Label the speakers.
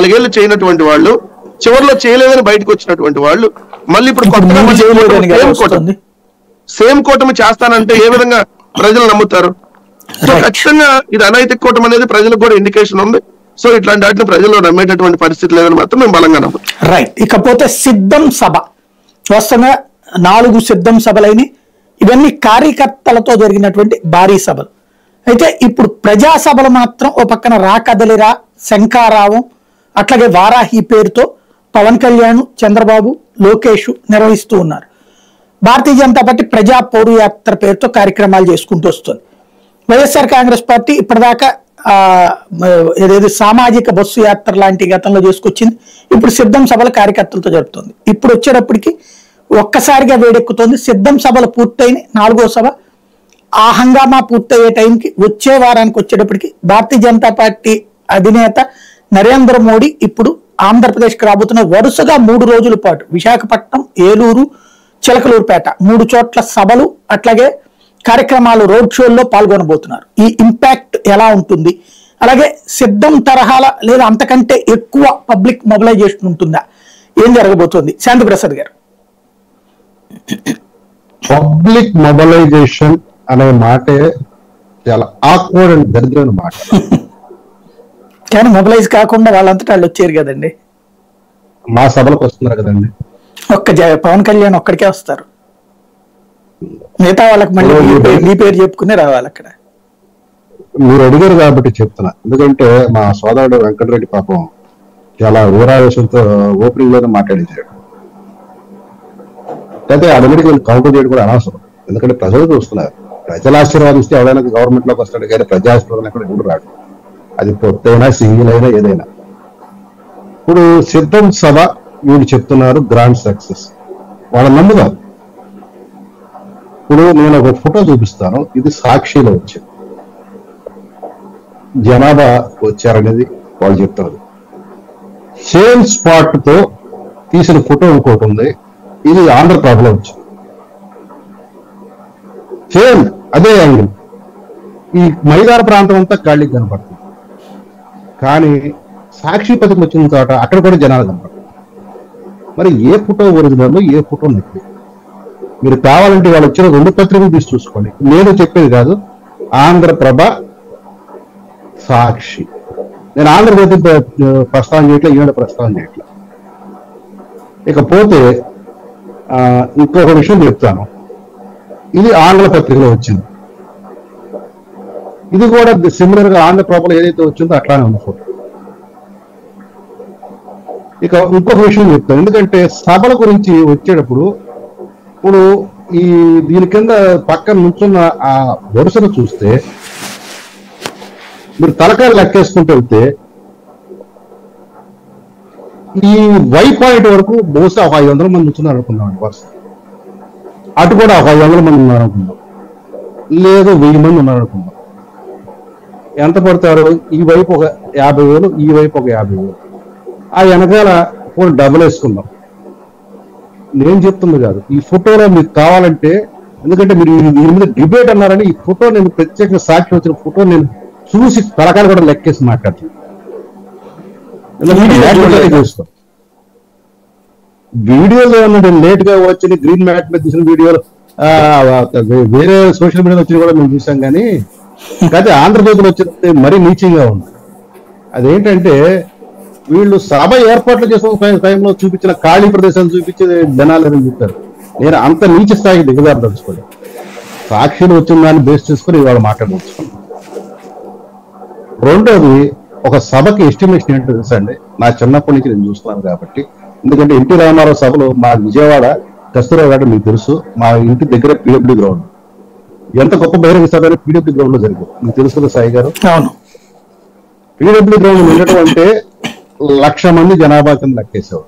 Speaker 1: 4 చేయనటువంటి వాళ్ళు చివరిలో చేయలేదని బయటకు వచ్చినటువంటి వాళ్ళు మళ్ళీ ఇప్పుడు కొత్తగా సేమ్ కూటమి చేస్తానంటే ఏ విధంగా ప్రజలు నమ్ముతారు? సో ఖచ్చితంగా ఇది అనైతిక కూటమి అనేది ప్రజలకు కూడా ఇండికేషన్ ఉంది. సో ఇట్లాంటి వాటిని ప్రజలు నమ్మేటటువంటి పరిస్థితి లేదని మాత్రం మేము బలంగా నమ్ముతాం.
Speaker 2: రైట్. ఇకపోతే సిద్ధం సభ వాస్తవంగా 4 సిద్ధం సభలైన ఇవన్నీ కార్యకర్తలతో జరిగినటువంటి భారీ సభలు. అయితే ఇప్పుడు ప్రజా సభలు మాత్రం ఓ పక్కన రాకదలిరా, శంఖారావం, అట్లాగే వారాహి పేరుతో పవన్ కళ్యాణ్, చంద్రబాబు, లోకేష్ నిర్వహిస్తూ ఉన్నారు. భారతీయ జనతా పార్టీ ప్రజా పౌరు యాత్ర పేరుతో కార్యక్రమాలు చేసుకుంటూ వస్తుంది. వైఎస్ఆర్ కాంగ్రెస్ పార్టీ ఇప్పటిదాకా ఏదైతే సామాజిక బస్సు యాత్ర లాంటి గతంలో చేసుకొచ్చింది, ఇప్పుడు సిద్ధం సభల కార్యకర్తలతో జరుపుతుంది. ఇప్పుడు వచ్చేటప్పటికి ఒక్కసారిగా వేడెక్కుతోంది. సిద్ధం సభలు పూర్తయిన 4వ సభ ఆ హంగామా పూర్తయ్యే టైంకి వచ్చే వారానికి వచ్చేటప్పటికి భారతీయ జనతా పార్టీ అధినేత నరేంద్ర మోడీ ఇప్పుడు ఆంధ్రప్రదేశ్కి రాబోతున్న వరుసగా 3 రోజుల పాటు విశాఖపట్నం, ఏలూరు, చిలకలూరుపేట 3 చోట్ల సభలు అట్లాగే కార్యక్రమాలు, రోడ్ షోల్లో పాల్గొనబోతున్నారు. ఈ ఇంపాక్ట్ ఎలా ఉంటుంది? అలాగే సిద్ధం తరహాల లేదా అంతకంటే ఎక్కువ పబ్లిక్ మొబిలైజేషన్ ఉంటుందా? ఏం జరగబోతోంది? శాంతిప్రసాద్ గారు.
Speaker 3: పబ్లిక్ మొబిలైజేషన్ అనే మాటే చాలా ఆక్వర్డ్ అండ్ దరిద్రమైన మాట.
Speaker 2: కానీ మొబిలైజ్ కాకుండా వాళ్ళంతటా వాళ్ళు వచ్చారు కదండి.
Speaker 3: మా సభలకు వస్తున్నారు కదండి.
Speaker 2: పవన్ కళ్యాణ్ ఒక్కడికే వస్తారు, మిగతా వాళ్ళకి మళ్ళీ మీ పేరు చెప్పుకునే రావాలి. అక్కడ
Speaker 3: మీరు అడిగారు కాబట్టి చెప్తున్నా. ఎందుకంటే మా సోదరుడు వెంకటరెడ్డి పాపం చాలా ఊరావేశంతో ఓపెనింగ్ లోనే మాట్లాడించాడు. అయితే అడిగికి కౌంటర్ చేయడం కూడా అనవసరం. ఎందుకంటే ప్రజలు చూస్తున్నారు. ప్రజల ఆశీర్వాదిస్తే ఎవరైనా గవర్నమెంట్ లోకి వస్తాడు, కానీ ప్రజా ఆశీర్వాదం ఎక్కడ ఎప్పుడు రాడు. అది పొత్తైనా సింగిల్ అయినా ఏదైనా. ఇప్పుడు సిద్ధం సభ వీళ్ళు చెప్తున్నారు గ్రాండ్ సక్సెస్, వాళ్ళ నమ్ముదాం. ఇప్పుడు నేను ఒక ఫోటో చూపిస్తాను. ఇది సాక్షిలో వచ్చింది. జనాభా వచ్చారనేది వాళ్ళు చెప్తున్నారు. సేమ్ స్పాట్ తో తీసిన ఫోటో ఇంకోటి ఉంది. ఇది ఆంధ్రప్రభలో వచ్చింది. సేమ్ అదే యాంగిల్. ఈ మైదాన ప్రాంతం అంతా ఖాళీ కనపడుతుంది, కానీ సాక్షి పథకం వచ్చిన చోట అక్కడ కూడా జనాలు కనపడుతుంది. మరి ఏ ఫోటో ఒరిజినల్, ఏ ఫోటో నకిలీ? మీరు కావాలంటే వాళ్ళు వచ్చిన 2 పత్రికలు తీసి చూసుకోండి. నేను చెప్పేది కాదు, ఆంధ్రప్రభ, సాక్షి. నేను ఆంధ్రప్రదేశ్ ప్రస్తావన చేయట్లే, ఈనాడు ప్రస్తావన చేయట్లే. ఇకపోతే ఇంకొక విషయం చెప్తాను. ఇది ఆంగ్ల పత్రికలో వచ్చింది. ఇది కూడా సిమిలర్ గా ఆంధ్రప్రభలో ఏదైతే వచ్చిందో అట్లానే ఉంది ఫోటో. ఇక ఇంకొక విషయం చెప్తాను. ఎందుకంటే సభల గురించి వచ్చేటప్పుడు ఇప్పుడు దీని కింద పక్కన నుంచున్న ఆ వరుసను చూస్తే మీరు తలకాయలు లెక్కేసుకుంటూ వెళ్తే ఈ వై పాయింట్ వరకు బహుశా 500 మంది నుంచున్నారు అనుకున్నాం. వరుస అటు కూడా 500 మంది ఉన్నారు అనుకున్నాం, లేదు 1000 మంది ఉన్నారు అనుకున్నాం. ఎంత పడతారు? ఈ వైపు ఒక 50,000, ఈ వైపు ఒక 50,000. ఆ వెనకాల డబుల్ వేసుకున్నాం. నేను చెప్తుంది కాదు, ఈ ఫోటోలో మీకు కావాలంటే, ఎందుకంటే మీరు దీని మీద డిబేట్ అన్నారని ఈ ఫోటో నేను ప్రత్యేకంగా సాక్షి వచ్చిన ఫోటో నేను చూసి తలకాయలు కూడా లెక్కేసి మాట్లాడుతున్నాను. వీడియోలో నేను లేట్ గా వచ్చిన గ్రీన్ మ్యాట్ మీద తీసిన వీడియోలు వేరే సోషల్ మీడియాలో వచ్చిన కూడా మేము చూసాం. కానీ అయితే ఆంధ్రప్రదేశ్లో వచ్చిన మరీ నీచంగా ఉంది. అదేంటంటే వీళ్ళు సభ ఏర్పాట్లు చేసిన టైంలో చూపించిన ఖాళీ ప్రదేశాలు చూపించి జనాలని చెప్పారు. నేను అంత నీచ స్థాయికి దిగజారదలుచుకోలేదు. సాక్షులు వచ్చిన దాన్ని బేస్ చేసుకుని ఇవాళ మాట్లాడదలుచుకున్నాను. రెండోది, ఒక సభకి ఎస్టిమేషన్ ఏంటో తెలుసా అండి? నా చిన్నప్పటి నుంచి నేను చూస్తున్నాను కాబట్టి. ఎందుకంటే ఎన్టీ రామారావు సభలో మా విజయవాడ కస్తూరావు గారు మీకు తెలుసు, మా ఇంటి దగ్గర పీడబ్ల్యూ గ్రౌండ్. ఎంత గొప్ప బహిరంగ సభ అయినా పీడబ్ల్యూ గ్రౌండ్ లో జరిగింది. మీకు తెలుసు కదా సాయి గారు? పీడబ్ల్యూ గ్రౌండ్ ఉండటం అంటే 1,00,000 మంది జనాభా కింద లెక్కేసేవారు.